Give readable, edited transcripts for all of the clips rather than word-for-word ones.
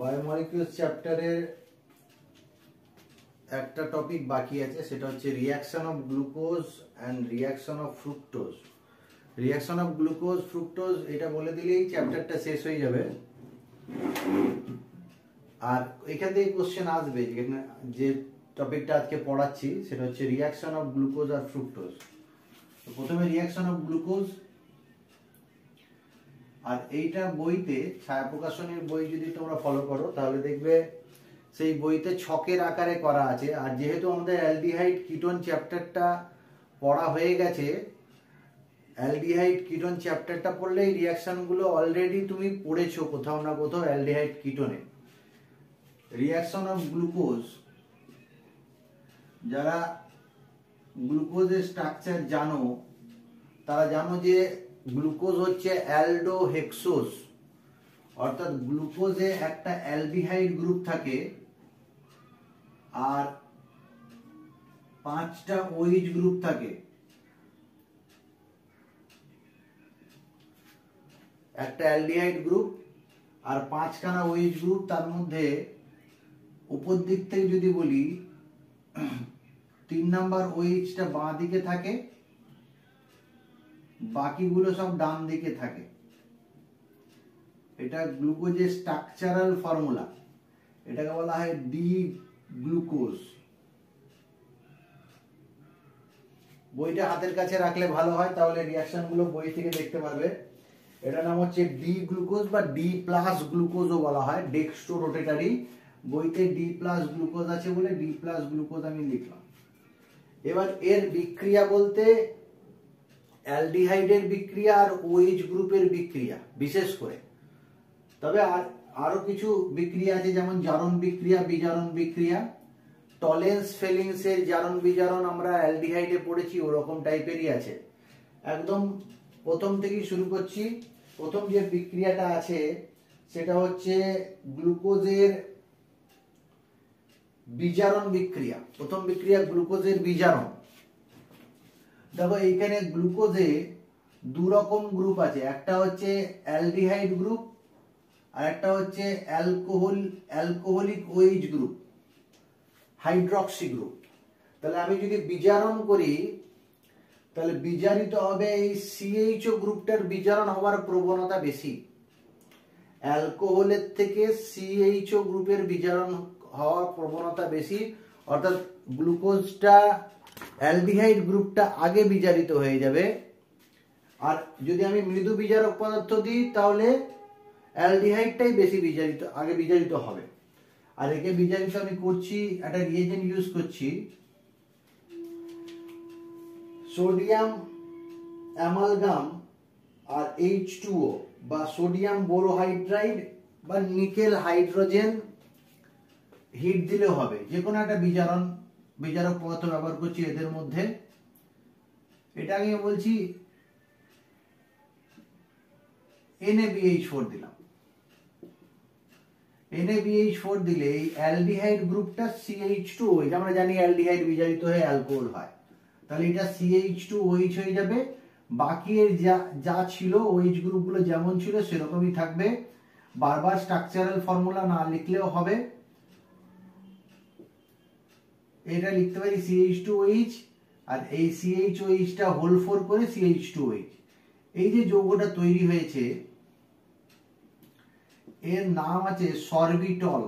Biomolecules চ্যাপ্টারের একটা topic বাকি আছে, সেটা হচ্ছে reaction of glucose and reaction of fructose. Reaction of glucose fructose এটা বলে দিলেই চ্যাপ্টারটা শেষ হয়ে যাবে। আর এখান থেকে কোশ্চেন আসবে, যে টপিকটা আজকে পড়াচ্ছি সেটা হচ্ছে রিঅ্যাকশন অফ গ্লুকোজ আর ফ্রুক্টোজ। তো প্রথমে রিঅ্যাকশন অফ গ্লুকোজ, আর এইটা বইতে ছায়া প্রকাশনের বই যদি তোমরা ফলো করো তাহলে দেখবে সেই বইতে ছকের আকারে করা আছে। আর যেহেতু আমাদের অ্যালডিহাইড কিটোন চ্যাপ্টারটা পড়া হয়ে গেছে, অ্যালডিহাইড কিটোন চ্যাপ্টারটা পড়লে এই রিঅ্যাকশনগুলো অলরেডি তুমি পড়েছো কোথাও না কোথাও অ্যালডিহাইড কিটোনে। রিঅ্যাকশন অফ গ্লুকোজ, যারা গ্লুকোজের স্ট্রাকচার জানো তারা জানো যে গ্লুকোজ হচ্ছে অ্যালডোহেক্সোজ, অর্থাৎ গ্লুকোজে একটা অ্যালডিহাইড গ্রুপ থাকে আর 5টা ওইচ গ্রুপ থাকে। একটা অ্যালডিহাইড গ্রুপ আর 5খানা ওইচ গ্রুপ, তার মধ্যে উপর দিক থেকে যদি বলি 3 নাম্বার ওইচটা বাঁ দিকে থাকে, বাকিগুলো সব ডান দিকে থাকে। এটা গ্লুকোজের স্ট্রাকচারাল ফর্মুলা, এটাকে বলা হয় ডি গ্লুকোজ। বইটা হাতের কাছে রাখলে ভালো হয়, তাহলে রিঅ্যাকশন গুলো বই থেকে দেখতে পারবে। এটা নাম হচ্ছে ডি গ্লুকোজ বা ডি প্লাস গ্লুকোজও বলা হয়, ডেক্সট্রো রোটেটারি। বইতে ডি প্লাস গ্লুকোজ আছে বলে ডি প্লাস গ্লুকোজ আমি লিখলাম। এবার এর বিক্রিয়া বলতে অ্যালডিহাইডের বিক্রিয়া আর ওএইচ গ্রুপের বিক্রিয়া বিশেষ করে, তবে আরো কিছু বিক্রিয়া আছে, যেমন জারণ বিক্রিয়া, বিজারণ বিক্রিয়া। টলেন্স ফেলিংস এর জারণ বিজারণ আমরা অ্যালডিহাইডে পড়েছি, ওরকম টাইপেরই আছে। একদম প্রথম থেকেই শুরু করছি। প্রথম যে বিক্রিয়াটা আছে সেটা হচ্ছে গ্লুকোজের বিজারণ বিক্রিয়া। প্রথম বিক্রিয়া গ্লুকোজের বিজারণ। দেখো এইখানে গ্লুকোজে দু রকম গ্রুপ আছে, একটা হচ্ছে অ্যালডিহাইড গ্রুপ আর একটা হচ্ছে alcoholic OH group, hydroxy group. তাহলে আমি যদি বিজারণ করি তাহলে বিজারিত হবে এই সিএইচও গ্রুপটার বিজারণ হওয়ার প্রবণতা বেশি। অ্যালকোহলের থেকে সিএইচও গ্রুপের বিজারণ হওয়ার প্রবণতা বেশি, অর্থাৎ গ্লুকোজটা অ্যালডিহাইড গ্রুপটা আগে বিজারিত হয়ে যাবে। আর যদি আমি মৃদু বিজারক পদার্থ দিই তাহলে অ্যালডিহাইডটাই বেশি আগে বিজারিত হবে। আর একে বিজারিত আমি করছি, একটা রিয়েজেন্ট ইউজ করছি, সোডিয়াম অ্যামালগাম আর H2O বা সোডিয়াম বোরোহাইড্রাইড বা নিকেল হাইড্রোজেন হিট দিলেও হবে। যে কোনো একটা বিজারক পদার্থ ব্যবহার করছি এদের মধ্যে। এটা আমি বলছি NaBH4 দিলাম। NaBH4 দিলে এই অ্যালডিহাইড গ্রুপটা CH2OH, আমরা জানি অ্যালডিহাইড বিজারিত হয়ে অ্যালকোহল হয়, তাহলে এটা CH2OH হয়ে যাবে। বাকি এর যা ছিল ওএইচ গ্রুপগুলো যেমন ছিল সেরকমই থাকবে। বারবার স্ট্রাকচারাল ফর্মুলা না লিখলেও হবে, এটা লিখতে পারি CH2OH, আর এই CHOHটা হোল 4 করে CH2OH। এই যে যৌগটা তৈরি হয়েছে এর নাম আছে সরবিটল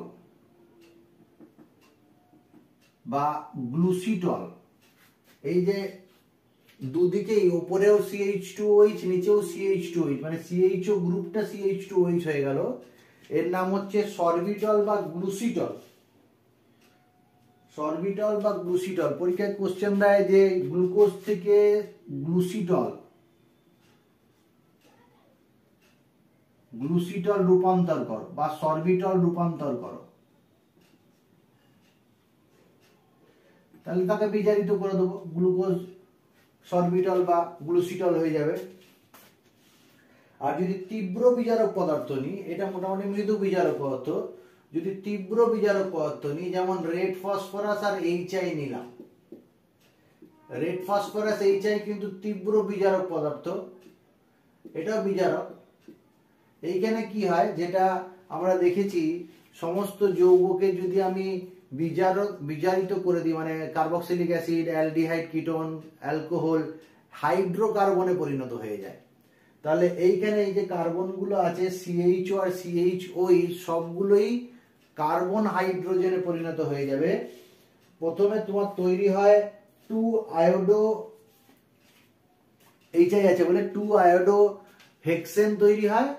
বা গ্লুসিটল। এই যে দুদিকেই উপরেও CH2OH নিচেও CH2OH, মানে CHO গ্রুপটা CH2OH হয়ে গেল। এর নাম হচ্ছে সরবিটল বা গ্লুসিটল। সরবিটল বা গ্লুসিটল পরীক্ষায় কোশ্চেন দেয় যে গ্লুকোজ থেকে গ্লুসিটল রূপান্তর করো বা সরবিটল রূপান্তর করো, তাহলে তাকে বিজারিত করে দেবো, গ্লুকোজ সরবিটল বা গ্লুসিটল হয়ে যাবে। আর যদি তীব্র বিজারক পদার্থ নিই, এটা মোটামুটি মৃদু বিজারক পদার্থ, যদি তীব্র বিজারক পদার্থ নিই, যেমন রেড ফসফরাস আর HI নিলাম। রেড ফসফরাস HI কিন্তু তীব্র বিজারক পদার্থ, এটাও বিজারক। এইখানে কি হয়, যেটা আমরা দেখেছি সমস্ত যৌগকে যদি আমি বিজারিত করে দিই, মানে carboxylic acid, aldehyde, ketone, alcohol, হাইড্রোকার্বনে পরিণত হয়ে যায়, তাহলে এইখানে এই যে কার্বনগুলো আছে CHO আর CHOH সবগুলোই কার্বন হাইড্রোজেনে পরিণত হয়ে যাবে। প্রথমে তোমার তৈরি হয় 2 আয়োডো, এইটাই আছে বলে 2 আয়োডো হেক্সেন তৈরি হয়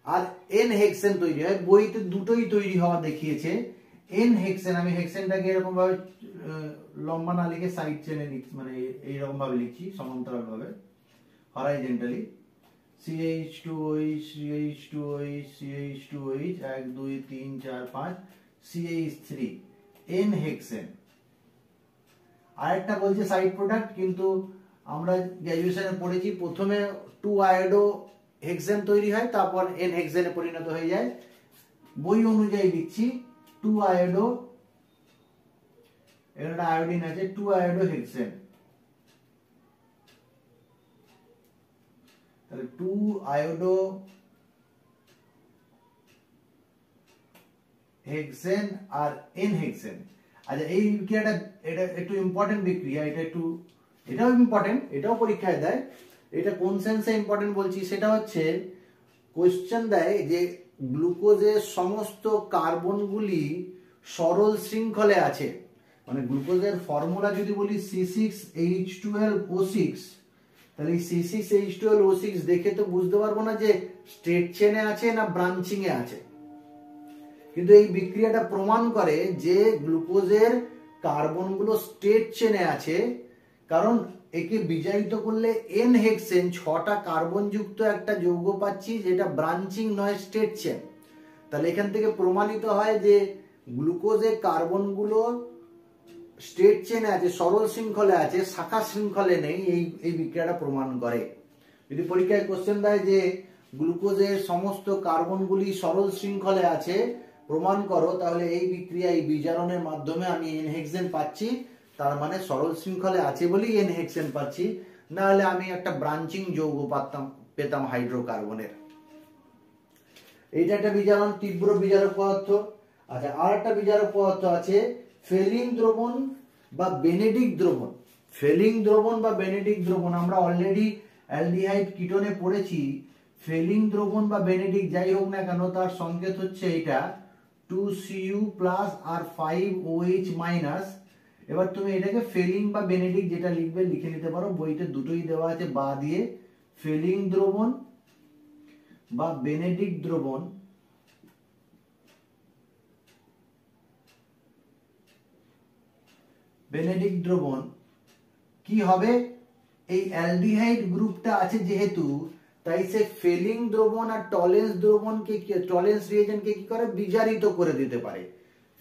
আর N হেক্সেন তৈরি হয়। বইতে দুটোই তৈরি হওয়া দেখিয়েছে। N হেক্সেন, আমি হেক্সেনটাকে এরকম ভাবে লম্বা না লিখে সাইড চেনে লিখছি, মানে এইরকম ভাবে লিখছি সমান্তরাল ভাবে, horizontally. CH2OH, CH2OH, CH2OH, 1 2 3 4 5, CH3, N hexane. আরেকটা বলছে সাইড প্রোডাক্ট, কিন্তু আমরা গ্র্যাজুয়েশনে পড়েছি প্রথমে 2 আয়োডো হেক্সেন তৈরি হয়, তারপর N হেক্সেনে পরিণত হয়ে যায়। বই অনুযায়ী লিখছি 2 আয়োডো, এখানে আয়োডিন আছে, 2 আয়োডো হেক্সেন, তাহলে 2 আয়োডো হেক্সেন আর N হেক্সেন। আচ্ছা, এই বিক্রিয়াটা এটা একটু ইম্পর্টেন্ট বিক্রিয়া, এটাও ইম্পর্টেন্ট, এটাও পরীক্ষায় দেয়। এটা কোন সেন্সে ইম্পর্টেন্ট বলছি, সেটা হচ্ছে কোশ্চেন দেয় যে গ্লুকোজের সমস্ত কার্বনগুলি সরল শৃঙ্খলে আছে, মানে গ্লুকোজের ফর্মুলা যদি বলি C6H12O6, তাহলে C6H12O6 দেখে তো বুঝতে পারবো না যে স্ট্রেট চেনে আছে না ব্রাঞ্চিং এ আছে, কিন্তু এই বিক্রিয়াটা প্রমাণ করে যে গ্লুকোজের কার্বনগুলো স্ট্রেট চেনে আছে, কারণ একে বিজারিত করলে N হেক্সেন 6টা কার্বন যুক্ত একটা যৌগ পাচ্ছি যেটা ব্রাঞ্চিং নয়, স্ট্রেট চেন। তাহলে এখান থেকে প্রমাণিত হয় যে গ্লুকোজের কার্বনগুলো স্ট্রেট চেনে আছে, সরল শৃঙ্খলে আছে, শাখা শৃঙ্খলে নেই, এই বিক্রিয়াটা প্রমাণ করে। যদি পরীক্ষায় কোশ্চেন দেয় যে গ্লুকোজের সমস্ত কার্বনগুলি সরল শৃঙ্খলে আছে প্রমাণ করো, তাহলে এই বিক্রিয়া, এই বিজারণের মাধ্যমে আমি N হেক্সেন পাচ্ছি, তার মানে সরল শৃঙ্খলে আছে বলেই N হেক্সেন পাচ্ছি, না হলে আমি একটা ব্রাঞ্চিং যৌগ পেতাম হাইড্রোকার্বনের। এইটা একটা বিজারণ, তীব্র বিজারক পদার্থ। আচ্ছা, আর একটা বিজারক পদার্থ আছে ফেলিং দ্রবণ বা বেনেডিক দ্রবণ। ফেলিং দ্রবণ বা বেনেডিক দ্রবণ আমরা অলরেডি অ্যালডিহাইড কিটোনে পড়েছি। ফেলিং দ্রবণ বা বেনেডিক যাই হোক না কেন, তার সংকেত হচ্ছে এটা 2Cu প্লাস আর 5OH মাইনাস। এবার তুমি এটাকে ফেলিং বা বেনেডিক যেটা লিখবে লিখে নিতে পারো, বইতে দুটোই দেওয়া আছে বা দিয়ে। ফেলিং দ্রবণ বা বেনেডিক দ্রবণ কি হবে, এই অ্যালডিহাইড গ্রুপটা আছে যেহেতু, তাই সে ফেলিং দ্রবণ আর টলেন্স দ্রবণকে, টলেন্স রিয়েজেন্টকে কি করে, বিজারিত করে দিতে পারে।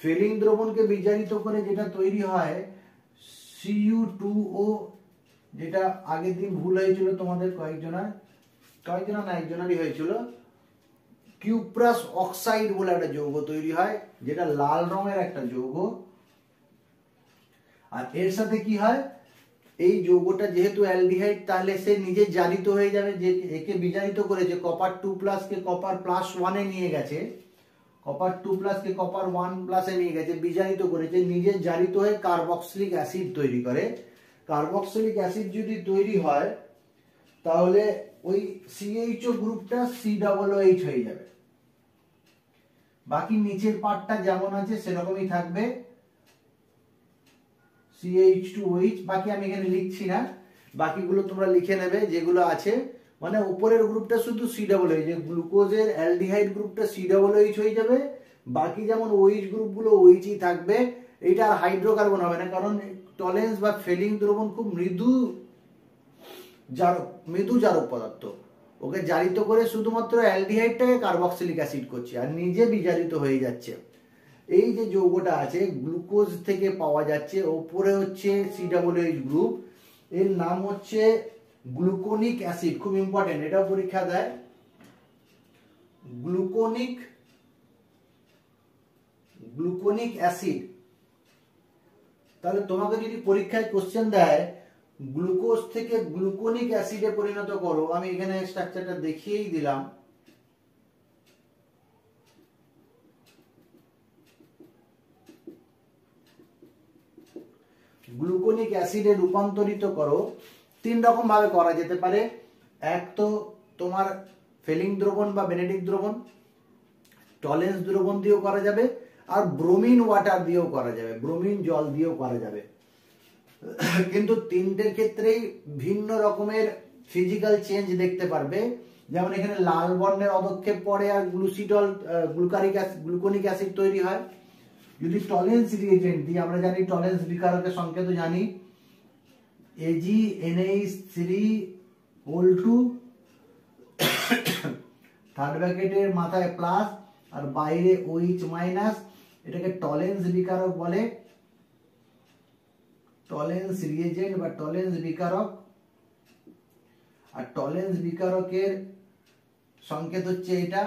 ফেলিং দ্রবণকে বিজারিত করে যেটা তৈরি হয় Cu2O, যেটা আগের দিন ভুল হয়েছিল তোমাদের একজনেরই হয়েছিল, কিউপ্রাস অক্সাইড বলে একটা যৌগ তৈরি হয়, যেটা লাল রঙের একটা যৌগ। আর এর সাথে কি হয়, এই যৌগটা যেহেতু অ্যালডিহাইড, তাহলে সে নিজে জারিত হয়ে যাবে, যে একে বিজারিত করেছে, কপার 2+ কে কপার +1 এ নিয়ে গেছে, কপার 2+ কে কপার 1+ এ নিয়ে গেছে, বিজারিত করেছে, নিজে জারিত হয়ে কার্বক্সিলিক অ্যাসিড তৈরি করে। কার্বক্সিলিক অ্যাসিড যদি তৈরি হয়, তাহলে ওই CHO গ্রুপটা COOH হয়ে যাবে। বাকি নিচের পার্টটা যেমন আছে সেরকমই থাকবে, CH2OH। বাকি আমি এখানে লিখছি না, বাকিগুলো তোমরা লিখে নেবে যেগুলো আছে। মানে উপরের গ্রুপটা শুধু COOH, যে গ্লুকোজের অ্যালডিহাইড গ্রুপটা COOH হয়ে যাবে, বাকি যেমন OH গ্রুপগুলো OHই থাকবে। এটা আর হাইড্রোকার্বন হবে না, কারণ টলেন্স বা ফেলিং দ্রবণ খুব মৃদু জারক পদার্থ, ওকে জারিত করে শুধুমাত্র অ্যালডিহাইডটাকে কার্বক্সিলিক অ্যাসিড করছে আর নিজে বিজারিত হয়ে যাচ্ছে। এই যে যৌগটা আছে গ্লুকোজ থেকে পাওয়া যাচ্ছে, ওপরে হচ্ছে COOH গ্রুপ, এর নাম হচ্ছে গ্লুকোনিক অ্যাসিড। খুব ইম্পর্টেন্ট, এটা পরীক্ষা দেয়, গ্লুকোনিক অ্যাসিড। তাহলে তোমাকে যদি পরীক্ষায় কোশ্চেন দেয় গ্লুকোজ থেকে গ্লুকোনিক অ্যাসিডে পরিণত করো, আমি এখানে স্ট্রাকচারটা দেখিয়েই দিলাম। গ্লুকোনিক অ্যাসিডে রূপান্তরিত করো, 3 রকম ভাবে করা যেতে পারে। এক তো তোমার ফেলিং দ্রবণ বা বেনেডিক্ট দ্রবণ, টলেন্স দ্রবণ দিয়েও করা যাবে, আর ব্রোমিন ওয়াটার দিয়েও করা যাবে, ব্রোমিন জল দিয়েও করা যাবে। কিন্তু তিনটের ক্ষেত্রেই ভিন্ন রকমের ফিজিক্যাল চেঞ্জ দেখতে পারবে। যেমন এখানে লাল বর্ণের অদক্ষেপ পড়ে আর গ্লুসিডল গ্লুকোনিক অ্যাসিড তৈরি হয়। যদি টলেন্স রিএজেন্ট দিই, আমরা জানি টলেন্স বিকারকের সংকেত জানি AgNH3O2, থার্ড ব্র্যাকেটের মাথায় প্লাস আর বাইরে OH মাইনাস, এটাকে টলেন্স বিকারক বলে, টলেন্স রিএজেন্ট বা টলেন্স বিকারক। আর টলেন্স বিকারকের সংকেত হচ্ছে এটা,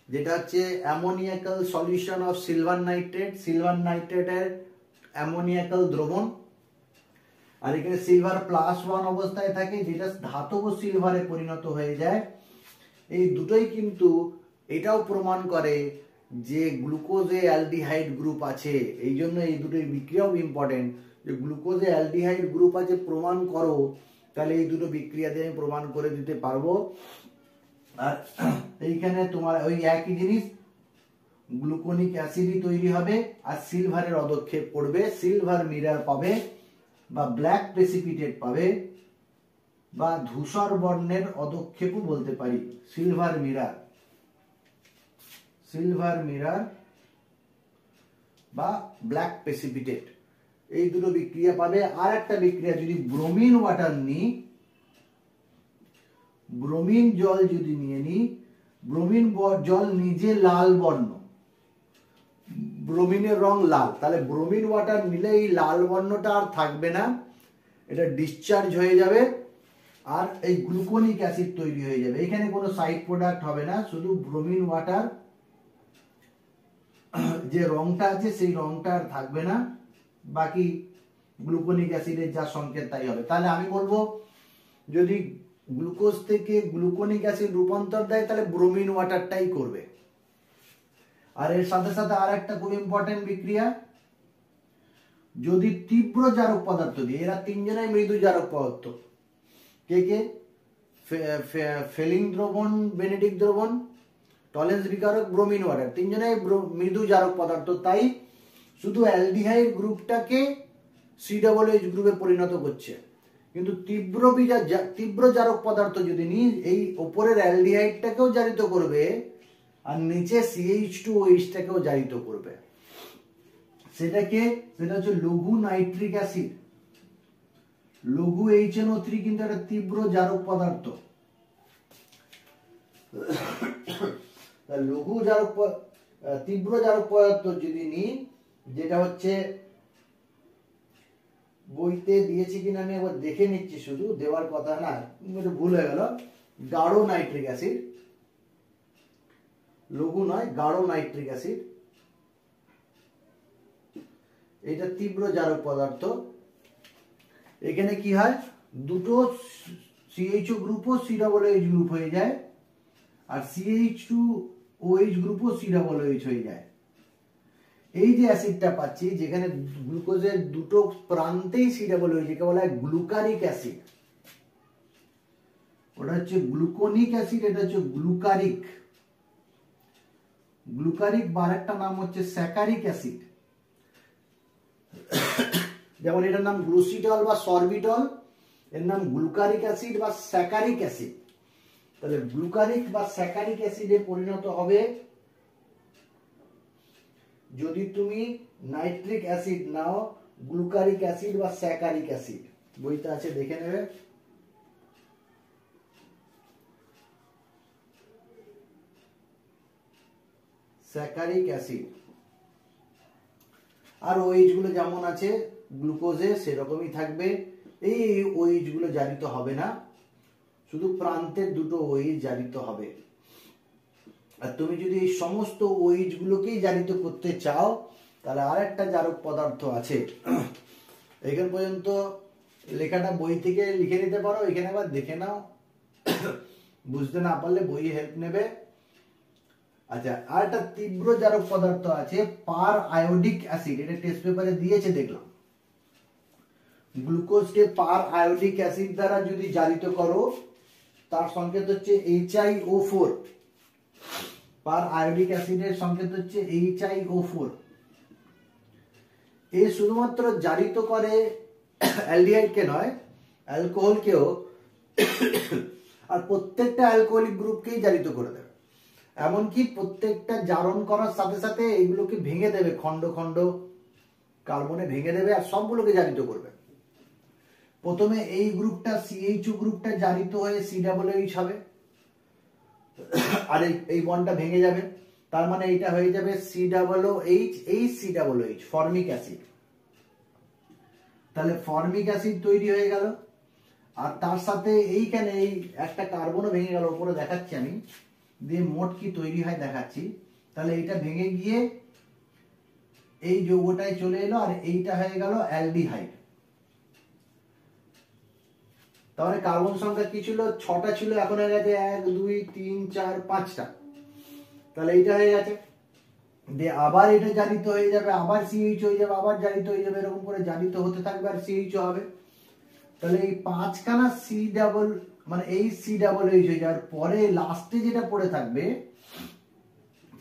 যেটা হচ্ছে ammoniacal solution of silver nitrate, silver নাইট্রেটের অ্যামোনিয়াকাল দ্রবণ। আর এখানে সিলভার +1 অবস্থায় থাকে, যেটা ধাতব সিলভারে পরিণত হয়ে যায়। এই দুটোই কিন্তু এটাও প্রমাণ করে যে গ্লুকোজে অ্যালডিহাইড গ্রুপ আছে। এই জন্য এই দুটোই বিক্রিয়াও ইম্পর্টেন্ট, যে গ্লুকোজে অ্যালডিহাইড গ্রুপ আছে প্রমাণ করো, তাহলে এই দুটো বিক্রিয়া দিয়ে আমি প্রমাণ করে দিতে পারবো। আর এইখানে তোমার ওই একই জিনিস, গ্লুকোনিক অ্যাসিডই তৈরি হবে আর সিলভারের অদক্ষেপ পড়বে, সিলভার মিরার পাবে বা ব্ল্যাক প্রেসিপিটেট পাবে বা ধূসর বর্ণের অদক্ষেপও বলতে পারি। সিলভার মিরার, সিলভার মিরার বা ব্ল্যাক প্রেসিপিটেট, এই দুটো বিক্রিয়া পাবে। আর একটা বিক্রিয়া যদি ব্রোমিন ওয়াটার নিই, ব্রোমিন জল যদি নিয়ে নিই, ব্রোমিন জল নিজে লাল বর্ণ, ব্রোমিনের রং লাল, তাহলে ব্রোমিন ওয়াটার নিলে এই লাল বর্ণটা আর থাকবে না, এটা ডিসচার্জ হয়ে যাবে আর এই গ্লুকোনিক অ্যাসিড তৈরি হয়ে যাবে। এখানে কোনো সাইড প্রোডাক্ট হবে না, শুধু ব্রোমিন ওয়াটার যে রংটা আছে সেই রংটা আর থাকবে না, বাকি গ্লুকোনিক অ্যাসিডের যা সংকেত তাই হবে। তাহলে আমি বলবো যদি গ্লুকোজ থেকে গ্লুকোনিক অ্যাসিড রূপান্তর দেয় তাহলে ব্রোমিন ওয়াটারটাই করবে। আর এর সাথে সাথে আর একটা খুব ইম্পর্টেন্ট বিক্রিয়া, যদি তীব্র জারক পদার্থ দিয়ে, এরা তিনজনাই মৃদু জারক পদার্থ, কে কে? ফেলিং দ্রবণ, বেনেডিক্ট দ্রবণ, টলেন্স বিকারক, ব্রোমিন ওয়াটার, তিনজনাই মৃদু জারক পদার্থ। তাই শুধু অ্যালডিহাইড গ্রুপটাকে COOH গ্রুপে পরিণত করছে। কিন্তু তীব্র জারক পদার্থ যদি নিই, এই উপরের অ্যালডিহাইডটাকেও জারিত করবে আর নিচে CH2OH-টাকেও জারিত করবে। সেটা হচ্ছে লঘু নাইট্রিক অ্যাসিড। লঘু HNO3 কিন্তু একটা তীব্র জারক পদার্থ। তীব্র জারক পদার্থ যদি নিই, যেটা হচ্ছে বইতে দিয়েছি কিনা আমি একবার দেখে নিচ্ছি, শুধু দেওয়ার কথা না, একটু ভুল হয়ে গেল, গাঢ় নাইট্রিক অ্যাসিড, লঘু নয়, গাঢ় নাইট্রিক অ্যাসিড, এটা তীব্র জারক পদার্থ। এখানে কি হয়, দুটো CHO গ্রুপও COOH গ্রুপ হয়ে যায় আর CH2OH গ্রুপও COOH হয়ে যায়। এই যে অ্যাসিডটা পাচ্ছি, যেখানে গ্লুকোজের দুটো প্রান্তেই COOH, যেটা বলা হয় গ্লুকারিক অ্যাসিড, ওটা হচ্ছে গ্লুকোনিক অ্যাসিড, এটা হচ্ছে গ্লুকারিক। গ্লুকারিক বা একটা নাম হচ্ছে স্যাকারিক অ্যাসিড। যেমন এটার নাম গ্লুসিডল বা সরবিটল, এর নাম গ্লুকারিক অ্যাসিড বা স্যাকারিক অ্যাসিড। তাহলে গ্লুকারিক বা স্যাকারিক অ্যাসিডে পরিণত হবে যদি তুমি নাইট্রিক অ্যাসিড নাও, গ্লুকারিক অ্যাসিড বা স্যাকারিক অ্যাসিড, বইতে আছে দেখে নেবে। স্যাকারিক অ্যাসিড। আর OH গুলো যেমন আছে গ্লুকোজে সেরকমই থাকবে। এই OH গুলো জারিত হবে না, শুধু প্রান্তের দুটো OH জারিত হবে। আর তুমি যদি এই সমস্ত OH গুলোকেই জারিত করতে চাও, তাহলে আর একটা জারক পদার্থ আছে। এখান পর্যন্ত লেখাটা বই থেকে লিখে নিতে পারো, এখানে আবার দেখে নাও, বুঝতে না পারলে বই হেল্প নেবে। আচ্ছা, আর একটা তীব্র জারক পদার্থ আছে পার আয়োডিক অ্যাসিড, এটা টেস্ট পেপারে দিয়েছে দেখলাম। গ্লুকোজকে পার আয়োডিক অ্যাসিড দ্বারা যদি জারিত করো তার সংকেত হচ্ছে HiO4। পার আয়োডিক অ্যাসিডের সংকেত হচ্ছে HiO4। এ শুধুমাত্র জারিত করে অ্যালডিহাইডকে নয়, অ্যালকোহলকেও, আর প্রত্যেকটা অ্যালকোহলিক গ্রুপকেই জারিত করে দেবে। এমনকি প্রত্যেকটা জারণ করার সাথে সাথে এইগুলোকে ভেঙে দেবে, খণ্ড খণ্ড কার্বনে ভেঙে দেবে আর সবগুলোকে জারিত করবে। প্রথমে এই গ্রুপটা CH2 গ্রুপটা জারিত হয়ে COOH হবে, আর এই বন্ডটা ভেঙে যাবে, তার মানে এইটা হয়ে যাবে COOH HCOOH, ফর্মিক অ্যাসিড। তাহলে ফর্মিক অ্যাসিড তৈরি হয়ে গেল। আর তার সাথে এইখানে এই একটা কার্বনও ভেঙে গেল, উপরে দেখাচ্ছি আমি, দিয়ে মোট কি তৈরি হয় দেখাচ্ছি। তাহলে এইটা ভেঙে গিয়ে এই যৌগটায় চলে এলো, আর এইটা হয়ে গেল অ্যালডিহাইড। তাহলে কার্বন সংখ্যা কি ছিল? 6টা ছিল, এখন হয়ে গেছে 1 2 3 4 5টা। তাহলে এইটা হয়ে গেছে, দিয়ে আবার এটা জারিত হয়ে যাবে, আবার CH হয়ে যাবে, আবার জারিত হয়ে যাবে, এরকম করে জারিত হতে থাকবে আর CH হবে। তাহলে এই 5খানা মানে HCOOH হয়ে যাওয়ার পরে লাস্টে যেটা পড়ে থাকবে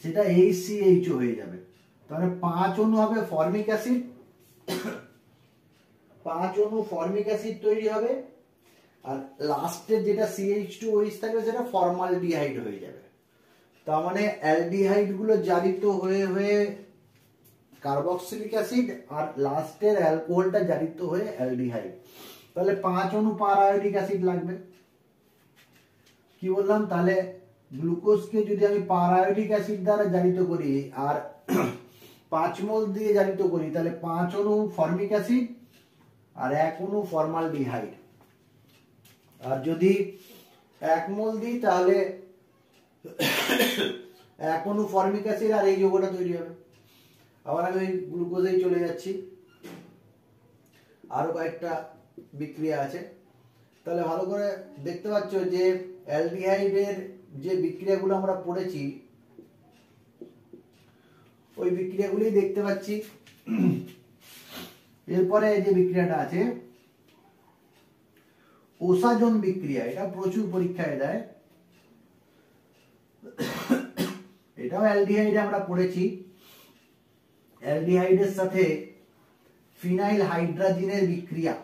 সেটা HCHO হয়ে যাবে। তাহলে 5 অণু হবে ফর্মিক অ্যাসিড, 5 অণু ফর্মিক অ্যাসিড তৈরি হবে, আর লাস্টে যেটা CH2OH থাকবে সেটা ফর্মালডিহাইড হয়ে যাবে। তার মানে অ্যালডিহাইড গুলো জারিত হয়ে হয়ে কার্বক্সিলিক অ্যাসিড, আর লাস্টের অ্যালকোহলটা জারিত হয়ে অ্যালডিহাইড। তাহলে 5 অণু পার আয়োডিক অ্যাসিড লাগবে। কি বললাম? তাহলে গ্লুকোজকে যদি আমি পার আয়োডিক অ্যাসিড দ্বারা জারিত করি আর 5 মোল দিয়ে জারিত করি, তাহলে 5 অণু ফর্মিক অ্যাসিড আর 1 অণু ফর্মালডিহাইড। আর যদি 1 মোল দিই তাহলে 1 অণু ফর্মিক অ্যাসিড আর এই যৌগটা তৈরি হবে। আবার আমি ওই গ্লুকোজেই চলে যাচ্ছি, আরো কয়েকটা বিক্রিয়া আছে। তাহলে ভালো করে দেখতে পাচ্ছ যে অ্যালডিহাইডের যে বিক্রিয়াগুলো আমরা পড়েছি ওই বিক্রিয়াগুলি দেখতে পাচ্ছি। এরপরে যে বিক্রিয়াটা আছে ওসাজন বিক্রিয়া, এটা প্রচুর পরীক্ষায় দেয়, এটাও অ্যালডিহাইডে আমরা পড়েছি। অ্যালডিহাইডের সাথে ফিনাইল হাইড্রাজিনের বিক্রিয়া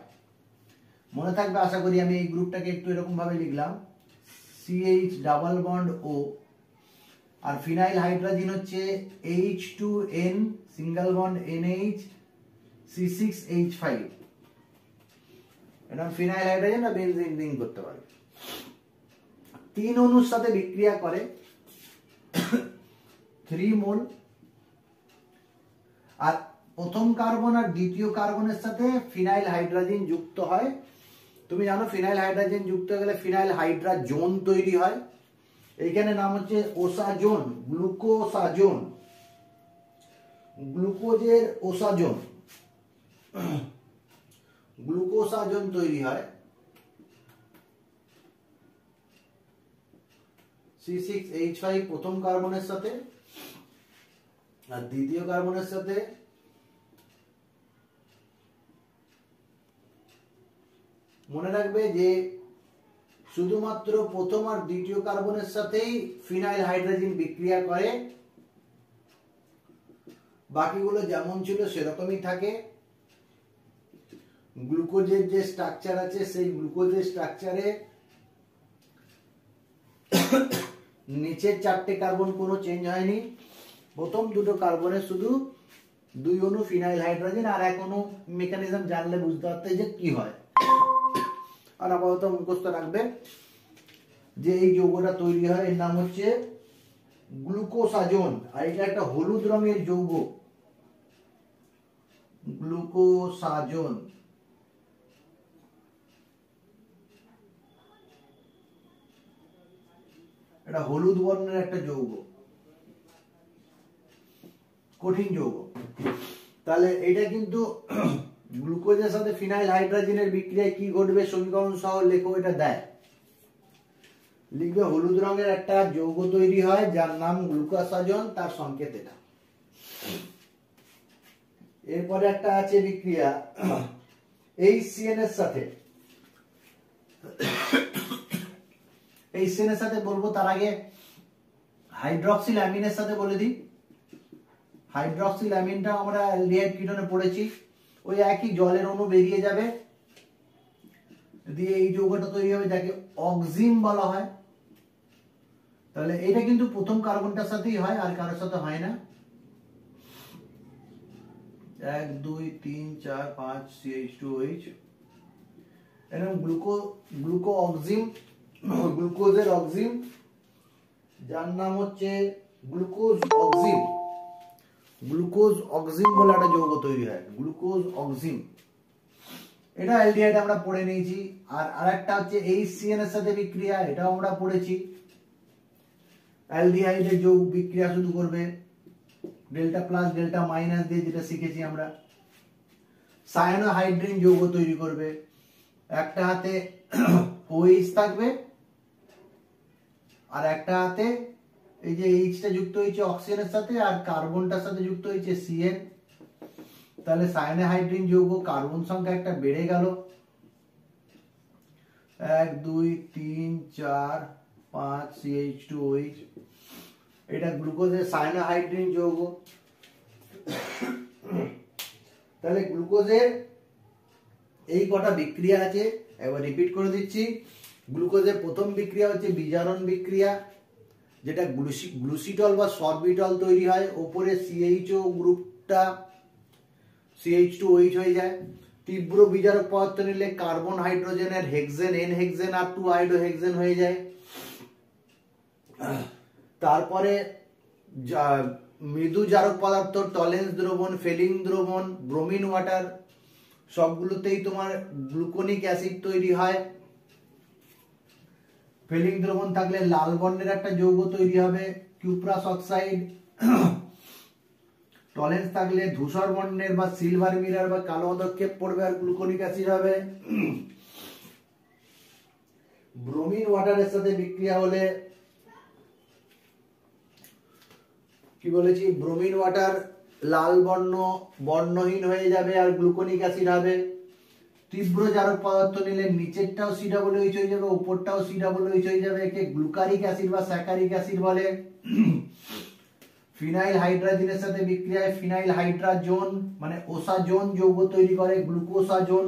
মনে থাকবে আশা করি। আমি এই গ্রুপটাকে একটু এরকম ভাবে লিখলাম, CH ডাবল বন্ড O, আর ফিনাইল হাইড্রাজিন হচ্ছে H2N single bond NH C6H5। এটা ফিনাইল হাইড্রাজিন বা বেনজিন রিং করতে পারে। 3 অণুর সাথে বিক্রিয়া করে 3 মোল, আর প্রথম কার্বন আর দ্বিতীয় কার্বনের সাথে ফিনাইল হাইড্রাজিন যুক্ত হয়। তুমি জানো ফিনাইল হাইড্রাজিন যুক্ত হয়ে গেলে ফিনাইল হাইড্রাজোন তৈরি হয়। এইখানে নাম হচ্ছে ওসাজোন, গ্লুকোসাজোন, গ্লুকোজের ওসাজোন, গ্লুকোসাজোন তৈরি হয়। C6H5 প্রথম কার্বনের সাথে আর দ্বিতীয় কার্বনের সাথে মনে রাখবে যে শুধুমাত্র প্রথম আর দ্বিতীয় কার্বনের সাথেই ফিনাইল হাইড্রোজেন বিক্রিয়া করে, বাকিগুলো যেমন ছিল সেরকমই থাকে। গ্লুকোজের যে স্ট্রাকচার আছে সেই গ্লুকোজের স্ট্রাকচারে নিচের 4টে কার্বন কোনো চেঞ্জ হয়নি। প্রথম দুটো কার্বনে শুধু 2 অণু ফিনাইল হাইড্রোজেন আর 1 অণু মেকানিজম জানলে বুঝতে পারতে যে কি হয়। আর আপাতত মুখস্থ রাখবে যে এই যৌগটা তৈরি হয় এর নাম হচ্ছে গ্লুকোসাজোন, আর এটা একটা হলুদ রঙের যৌগ, গ্লুকোসাজোন। এটা হলুদ বর্ণের একটা যৌগ, কঠিন যৌগ। তাহলে এটা কিন্তু গ্লুকোজের সাথে ফিনাইল হাইড্রোজেনের বিক্রিয়ায় কি ঘটবে সমীকরণ সহ লেখো, এটা দেয়। লিখবে হলুদ রঙের একটা যৌগ তৈরি হয় যার নাম গ্লুকোসাজোন, তার সংকেত এটা। এরপরে একটা আছে বিক্রিয়া HCN এর সাথে HCN এর সাথে বলবো, তার আগে হাইড্রক্সিল অ্যামিনের সাথে বলে দিই। হাইড্রক্সিল অ্যামিনটা আমরা অ্যালডিহাইড কিটোনে পড়েছি, ওই একই জলের অণু বেরিয়ে যাবে, দিয়ে এই যৌগটা তৈরি হবে যাকে অক্সিম বলা হয়। তাহলে এটা কিন্তু প্রথম কার্বনটার সাথেই হয়, আর কারোর সাথে হয় না। 1 2 3 4 5 CH2OH, এরকম গ্লুকো অক্সিম, গ্লুকোজের অক্সিম, যার নাম হচ্ছে গ্লুকোজ অক্সিম। গ্লুকোজ অক্সিম বলে একটা যৌগ তৈরি হয়, গ্লুকোজ অক্সিম। এটা অ্যালডিহাইড আমরা পড়ে নিয়েছি। আর আরেকটা হচ্ছে HCN এর সাথে বিক্রিয়া, এটাও আমরা পড়েছি। অ্যালডিহাইডের যৌগ বিক্রিয়া শুরু করবে ডেল্টা প্লাস ডেল্টা মাইনাস দিয়ে, যেটা শিখেছি আমরা। সায়ানোহাইড্রিন যৌগ তৈরি করবে, একটা হাতে OH থাকবে আর একটা হাতে এই যে এইচটা যুক্ত হয়েছে অক্সিজেনের সাথে, আর কার্বনটার সাথে যুক্ত হয়েছে CN। তাহলে সায়ানোহাইড্রিন যৌগ কার্বন সংখ্যা একটা বেড়ে গেল, 1 2 3 4 5 CH2OH। এটা গ্লুকোজের সায়ানোহাইড্রিন যৌগ। তাহলে গ্লুকোজের এই কটা বিক্রিয়া আছে, একবার রিপিট করে দিচ্ছি। গ্লুকোজের প্রথম বিক্রিয়া হচ্ছে বিজারণ বিক্রিয়া, যেটা গ্লুসিটল বা সরবিটল তৈরি হয়, ওপরে CHO গ্রুপটা CH2OH হয়ে যায়। তীব্র বিজারক পদার্থ নিলে কার্বন হাইড্রোজেনের হেক্সেন N হেক্সেন আর 2 হাইড্রোহেক্সেন হয়ে যায়। তারপরে মৃদু জারক পদার্থ, টলেন্স দ্রবণ, ফেলিং দ্রবণ, ব্রোমিন ওয়াটার, সবগুলোতেই তোমার গ্লুকোনিক অ্যাসিড তৈরি হয়। ফেলিং দ্রবণ থাকলে লাল বর্ণের একটা যৌগ তৈরি হবে, কিউপ্রাস অক্সাইড। টলেন্স থাকলে ধূসর বর্ণের বা সিলভার মিরর বা কালো পদক্ষেপ পড়বে আর গ্লুকোনিক অ্যাসিড হবে। ব্রোমিন ওয়াটারের সাথে বিক্রিয়া হলে কি বলেছি, ব্রোমিন ওয়াটার লাল বর্ণহীন হয়ে যাবে আর গ্লুকোনিক অ্যাসিড হবে। তীব্র জারক পদার্থ নিলে নিচেরটাও COOH হয়ে যাবে, উপরটাও COOH হয়ে যাবে, একে গ্লুকারিক অ্যাসিড বা স্যাকারিক অ্যাসিড বলে। ফিনাইল হাইড্রাজিনের সাথে বিক্রিয়ায় ফিনাইল হাইড্রাজোন মানে ওসাজোন যৌগ তৈরি করে, গ্লুকোসাজোন।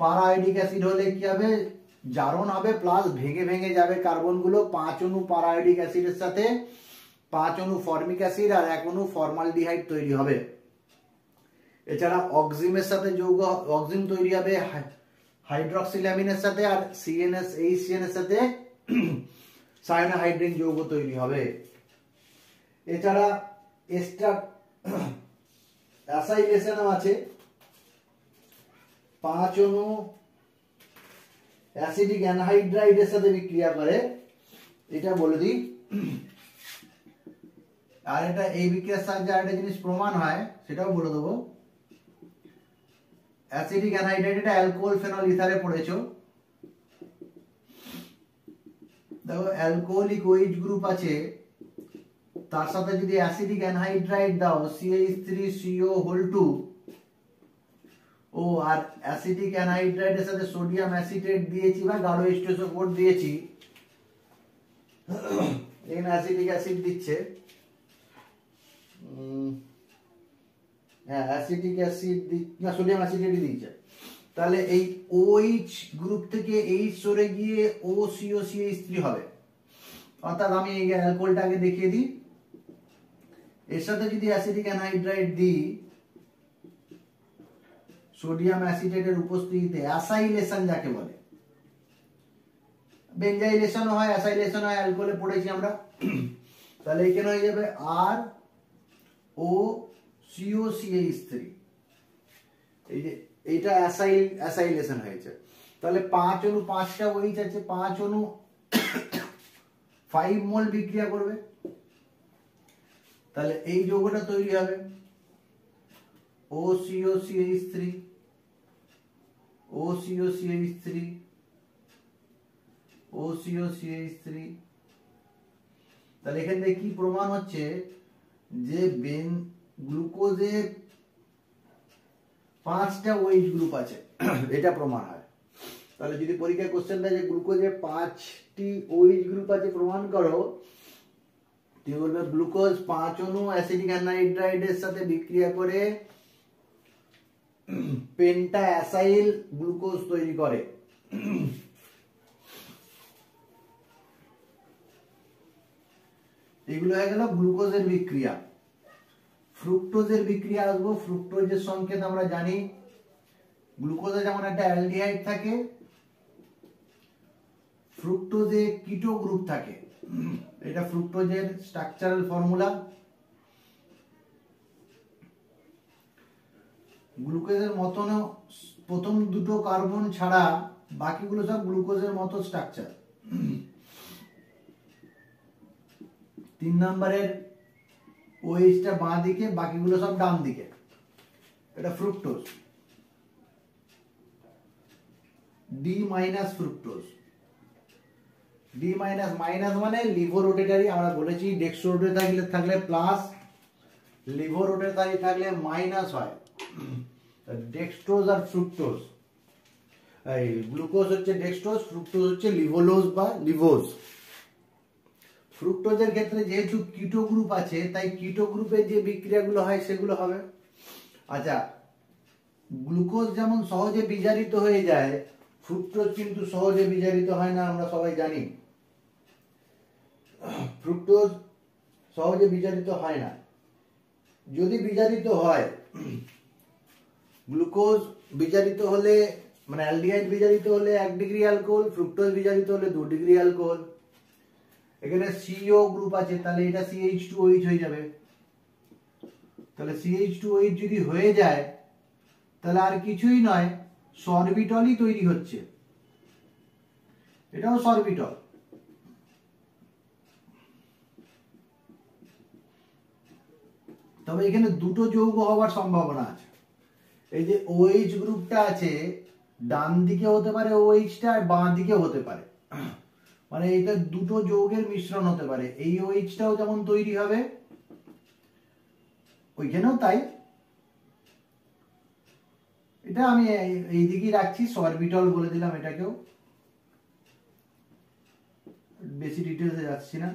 পারায়োডিক অ্যাসিড হলে কি হবে, জারণ হবে প্লাস ভেঙে ভেঙে যাবে কার্বনগুলো। 5 অণু পারায়োডিক অ্যাসিডের সাথে 5 অণু ফর্মিক অ্যাসিড আর 1 অণু ফর্মালডিহাইড তৈরি হবে। এছাড়া অক্সিমের সাথে যৌগ অক্সিম তৈরি হবে হাইড্রক্সিল অ্যামিনের সাথে, আর HCN এর সাথে সায়ানোহাইড্রিন যৌগ তৈরি হবে। এছাড়া অ্যাসাইলেশনও আছে, 5 অণু অ্যাসিডিক অ্যানহাইড্রাইডের সাথে বিক্রিয়া করে, এটা বলে দিই। আর এটা এই বিক্রিয়ার সাহায্যে আরেকটা জিনিস প্রমাণ হয়, সেটাও বলে দেবো। অ্যাসিডিক অ্যানহাইড্রাইড, এটা অ্যালকোহল ফেনল ইথারে পড়েছো। দেখো অ্যালকোহলিক OH গ্রুপ আছে, তার সাথে যদি অ্যাসিডিক অ্যানহাইড্রাইড দাও CH3CO2 ও, আর অ্যাসিডিক অ্যানহাইড্রাইডের সাথে সোডিয়াম অ্যাসিটেট দিয়েছি বা গাঢ় H2SO4 দিয়েছি, এখানে অ্যাসিডিক অ্যাসিড দিচ্ছে, হ্যাঁ অ্যাসিডিক অ্যাসিড না সোডিয়াম অ্যাসিটেটই দিচ্ছে। তাহলে এই OH গ্রুপ থেকে H সরে গিয়ে OCOCH3 হবে। অর্থাৎ আমি এই অ্যালকোহলটাকে দেখিয়ে দিই, এর সাথে যদি অ্যাসিডিক অ্যানহাইড্রাইড দিই, সোডিয়াম অ্যাসিটেটের উপস্থিতিতে অ্যাসাইলেশন যাকে বলে, বেনজাইলেশন হয়, অ্যাসাইলেশন হয়, অ্যালকোহলে পড়েছি আমরা। তাহলে এখানে হয়ে যাবে ROCOCH3, এই যে এইটা অ্যাসাইলেশন হয়েছে। তাহলে 5 অণু 5টা OH আছে, 5 অণু 5 মোল বিক্রিয়া করবে, তাহলে এই যৌগটা তৈরি হবে OCOCH3 OCOCH3 OCOCH3। তাহলে এখান থেকে কি প্রমাণ হচ্ছে যে গ্লুকোজের 5টা OH গ্রুপ আছে এটা প্রমাণ হয়। তাহলে যদি পরীক্ষায় কোশ্চেন দেয় যে গ্লুকোজে 5টি OH গ্রুপ আছে প্রমাণ করো, তুমি বলবে গ্লুকোজ 5 অণু অ্যাসিটিক অ্যানহাইড্রাইডের সাথে বিক্রিয়া করে পেন্টা অ্যাসাইল গ্লুকোজ তৈরি করে। এগুলো হয়ে গেল গ্লুকোজের বিক্রিয়া। ফ্রুক্টোজের বিক্রিয়া আসবো। ফ্রুক্টোজের সংকেত আমরা জানি, গ্লুকোজে যেমন একটা অ্যালডিহাইড থাকে, ফ্রুক্টোজে কিটো গ্রুপ থাকে। এটা ফ্রুক্টোজের স্ট্রাকচারাল ফর্মুলা। গ্লুকোজের মতন প্রথম দুটো কার্বন ছাড়া বাকিগুলো সব গ্লুকোজের মতো স্ট্রাকচার। 3 নম্বরের OH-টা বাঁ দিকে, বাকিগুলো সব ডান দিকে। এটা fructose. D minus fructose. D minus, minus মানে লিভো রোটেটারি। আমরা বলেছি ডেক্সট্রো রোটেটারি থাকলে প্লাস, লিভো রোটেটারি থাকলে মাইনাস হয়। ডেক্সট্রোজ আর ফ্রুক্টোজ, এই গ্লুকোজ হচ্ছে ডেক্সট্রোজ, ফ্রুক্টোজ হচ্ছে লিভোলোজ বা লিভোজ। ফ্রুক্টোজের ক্ষেত্রে যেহেতু কিটো গ্রুপ আছে, তাই কিটো গ্রুপে যে বিক্রিয়াগুলো হয় সেগুলো হবে। আচ্ছা, গ্লুকোজ যেমন সহজে বিজারিত হয়ে যায়, ফ্রুক্টোজ কিন্তু সহজে বিজারিত হয় না, আমরা সবাই জানি। ফ্রুক্টোজ সহজে বিজারিত হয় না। যদি বিজারিত হয়, গ্লুকোজ বিজারিত হলে মানে অ্যালডিহাইড বিজারিত হলে 1 ডিগ্রি অ্যালকোহল, ফ্রুক্টোজ বিজারিত হলে 2 ডিগ্রি অ্যালকোহল। এখানে CO গ্রুপ আছে, তাহলে এটা CH2OH হয়ে যাবে। তাহলে CH2OH যদি হয়ে যায়, তাহলে আর কিছুই নয়, সরবিটলই তৈরি হচ্ছে। এটাও সরবিটল। তবে এখানে দুটো যৌগ হওয়ার সম্ভাবনা আছে। এই যে OH গ্রুপটা আছে, ডান দিকে হতে পারে OH-টা, আর বাঁ দিকে হতে পারে। মানে এটা দুটো যৌগের মিশ্রণ হতে পারে। এই OH-টাও যেমন তৈরি হবে, ওইখানেও তাই। এটা আমি এই দিকেই রাখছি, সরবিটল বলে দিলাম এটাকেও, বেশি ডিটেলসে যাচ্ছি না।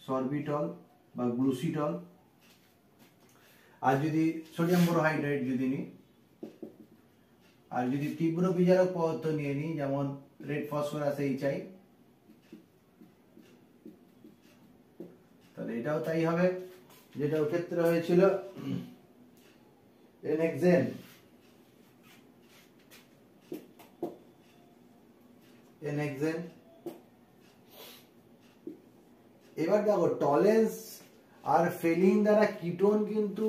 সরবিটল বা গ্লুসিটল। আর যদি সোডিয়াম বোরোহাইড্রেট যদি নিই, আর যদি তীব্র বিজারক পদার্থ নিয়ে নিই, যেমন রেড ফসফরাস HI, তাহলে এটাও তাই হবে, যেটা ক্ষেত্রে হয়েছিল এনহেক্সেন। এবার দেখো, টলেন্স আর ফেলিন দ্বারা কিটোন কিন্তু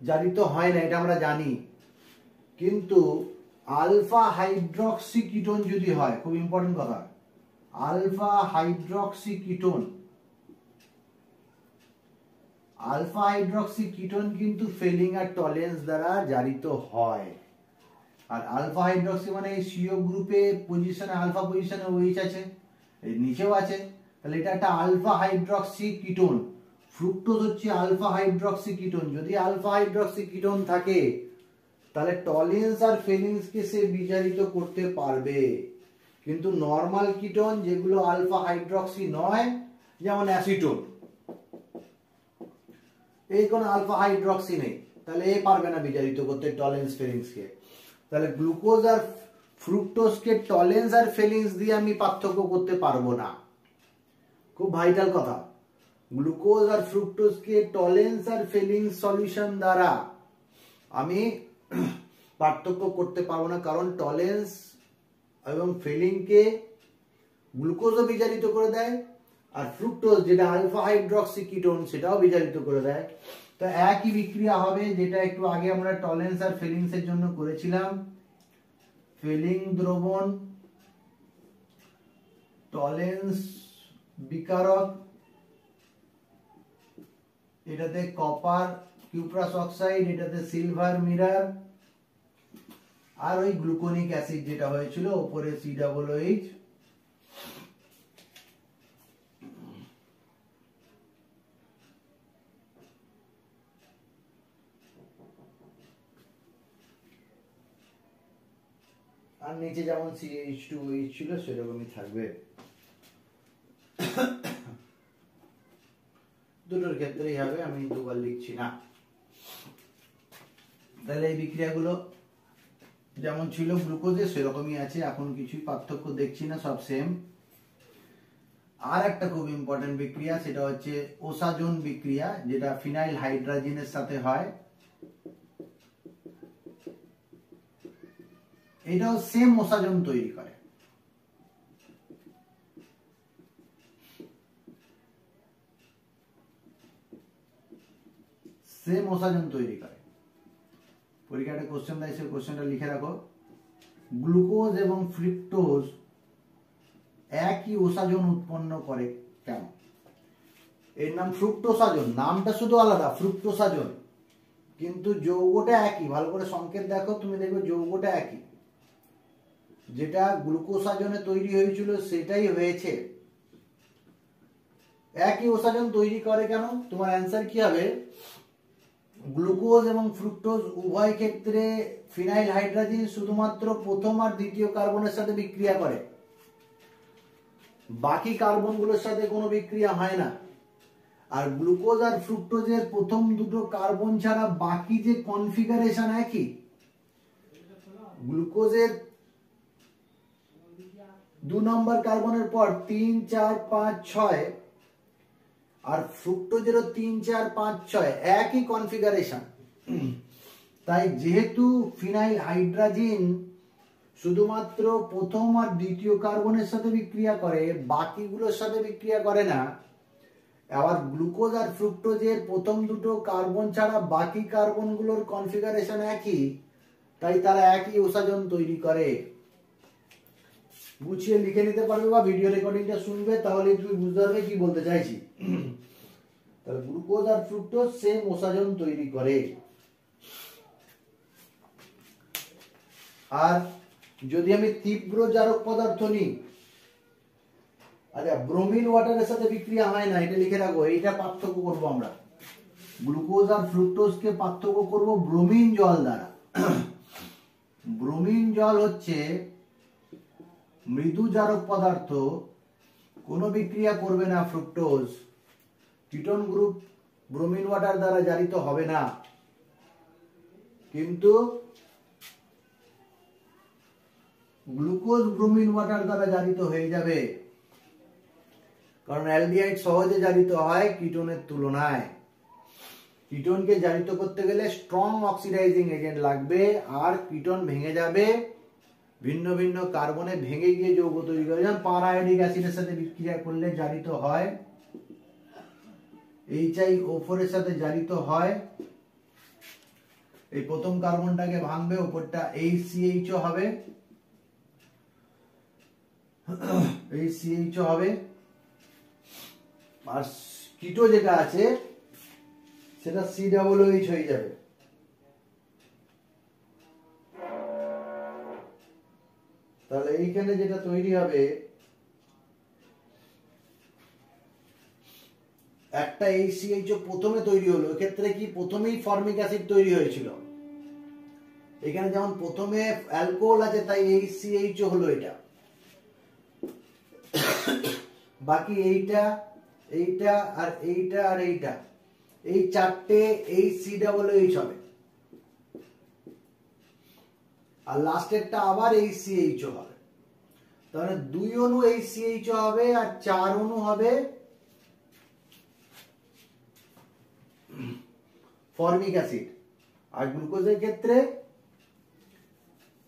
জারিত হয় না, এটা আমরা জানি। কিন্তু আলফা হাইড্রক্সি কিটোন যদি হয়, খুব ইম্পর্টেন্ট কথা, alpha hydroxy ketone, alpha hydroxy ketone কিন্তু ফেলিং আর টলেন্স দ্বারা জারিত হয়। আর আলফা হাইড্রক্সি মানে এই CO গ্রুপে পজিশনে, আলফা পজিশনে OH আছে, এই নিচেও আছে, তাহলে এটা একটা আলফা হাইড্রক্সি কিটোন। ফ্রুক্টোজ হচ্ছে আলফা হাইড্রক্সি কিটোন। যদি আলফা হাইড্রক্সি কিটোন থাকে, তাহলে টলেন্স আর ফেলিংসকে সে বিজারিত করতে পারবে। কিন্তু নরমাল কিটোন যেগুলো আলফা হাইড্রক্সি নয়, যেমন অ্যাসিটোন, এই কোন আলফা হাইড্রক্সি নেই, তাহলে এ পারবে না বিজারিত করতে টলেন্স ফেলিংসকে। তাহলে গ্লুকোজ আর ফ্রুক্টোজকে টলেন্স আর ফেলিংস দিয়ে আমি পার্থক্য করতে পারবো না। খুব ভাইটাল কথা, গ্লুকোজ আর ফ্রুক্টোজকে টলেন্স আর ফেলিংস সলিউশন দ্বারা আমি পার্থক্য করতে পারবো না, কারণ টলেন্স এবং ফেলিংকে গ্লুকোজও বিজারিত করে দেয়, আর ফ্রুক্টোজ যেটা আলফা হাইড্রক্সি কিটোন সেটাও বিজারিত করে দেয়। তো একই বিক্রিয়া হবে, যেটা একটু আগে আমরা টলেন্স আর ফেলিংস এর জন্য করেছিলাম। ফেলিং দ্রবণ, টলেন্স বিকারক, এটাতে কপার কিউপ্রাস অক্সাইড, এটাতে সিলভার মিরার, আর ওই গ্লুকোনিক অ্যাসিড যেটা হয়েছিল উপরে COOH। আর নিচে যেমন CH2OH ছিল সেরকমই থাকবে। দুটোর ক্ষেত্রেই হবে, আমি দুবার লিখছি না। তাহলে এই বিক্রিয়াগুলো যেমন ছিল গ্লুকোজে সেরকমই আছে, এখন কিছুই পার্থক্য দেখছি না, সব সেম। আর একটা খুব ইম্পর্টেন্ট বিক্রিয়া, সেটা হচ্ছে ওসাজোন বিক্রিয়া, যেটা ফিনাইল হাইড্রোজেনের সাথে হয়। এটাও সেম ওসাজোন তৈরি করে। সেম ওসাজোন তৈরি করে। পরীক্ষাটা কোশ্চেন দেয়, সেই কোশ্চেনটা লিখে রাখো। গ্লুকোজ এবং ফ্রুক্টোজ একই ওসাজোন উৎপন্ন করে কেন? এর নাম ফ্রুক্টোসাজোন, নামটা শুধু আলাদা, ফ্রুক্টোসাজোন, কিন্তু যৌগটা একই। ভালো করে সংকেত দেখো, তুমি দেখবে যৌগটা একই। যেটা গ্লুকোসাজনে তৈরি হয়েছিল সেটাই হয়েছে। একই ওসাজোন তৈরি করে কেন? তোমার অ্যান্সার কি হবে? গ্লুকোজ এবং ফ্রুক্টোজ উভয় ক্ষেত্রে ফিনাইল হাইড্রোজেন শুধুমাত্র প্রথম আর দ্বিতীয় কার্বনের সাথে বিক্রিয়া করে, বাকি কার্বনগুলোর সাথে কোনো বিক্রিয়া হয় না। আর গ্লুকোজ আর ফ্রুক্টোজের প্রথম দুটো কার্বন ছাড়া বাকি যে কনফিগারেশন একই। গ্লুকোজের 2 নম্বর কার্বনের পর 3, 4, 5, 6, আর ফ্রুক্টোজেরও 3, 4, 5, 6 একই কনফিগারেশন। তাই যেহেতু ফিনাইল হাইড্রোজেন শুধুমাত্র প্রথম আর দ্বিতীয় কার্বনের সাথে বিক্রিয়া করে, বাকিগুলোর সাথে বিক্রিয়া করে না। আবার গ্লুকোজ আর ফ্রুক্টোজের প্রথম দুটো কার্বন ছাড়া বাকি কার্বনগুলোর কনফিগারেশন একই, তাই তারা একই ওসাজোন তৈরি করে। গুছিয়ে লিখে নিতে পারবে বা ভিডিও রেকর্ডিংটা শুনবে, তাহলে তুমি বুঝতে পারবে কি বলতে চাইছি। তাহলে গ্লুকোজ আর ফ্রুক্টোজ সেম ওসাজোন তৈরি করে। আর যদি আমি তীব্র জারক পদার্থ নিই, আচ্ছা ব্রোমিন ওয়াটারের সাথে বিক্রিয়া হয় না, এটা লিখে রাখো। এইটা পার্থক্য করব আমরা, গ্লুকোজ আর ফ্রুক্টোজকে পার্থক্য করব ব্রোমিন জল দ্বারা। ব্রোমিন জল হচ্ছে মৃদু জারক পদার্থ, কোনো বিক্রিয়া করবে না fructose, ketone group bromine water দ্বারা জারিত হবে না। কিন্তু গ্লুকোজ ব্রোমিন ওয়াটার দ্বারা জারিত হয়ে যাবে, কারণ অ্যালডিহাইড সহজে জারিত হয় কিটোনের তুলনায়। কিটোনকে জারিত করতে গেলে স্ট্রং অক্সিডাইজিং এজেন্ট লাগবে, আর কিটোন ভেঙে যাবে, ভিন্ন ভিন্ন কার্বনে ভেঙে গিয়ে যৌগ তৈরি করে। যেমন পারায়োডিক অ্যাসিডের সাথে বিক্রিয়া করলে জারিত হয়, HiO4 এর সাথে জারিত হয়। এই প্রথম কার্বনটাকে ভাঙবে, উপরটা HCHO হবে, HCHO হবে। আর কিটো যেটা আছে সেটা COOH হয়ে যাবে। তাহলে এইখানে যেটা তৈরি হবে, একটা HCHO প্রথমে তৈরি হলো, এক্ষেত্রে কি প্রথমেই ফর্মিক অ্যাসিড তৈরি হয়েছিল। এখানে যেমন প্রথমে অ্যালকোহল আছে তাই HCHO হলো এটা, বাকি এইটা, এইটা আর এইটা আর এইটা, এই চারটে HCOOH হবে, আর লাস্টেরটা আবার HCHO হবে। তাহলে 2 অণু HCHO হবে আর 4 অণু হবে ফর্মিক অ্যাসিড। আর গ্লুকোজের ক্ষেত্রে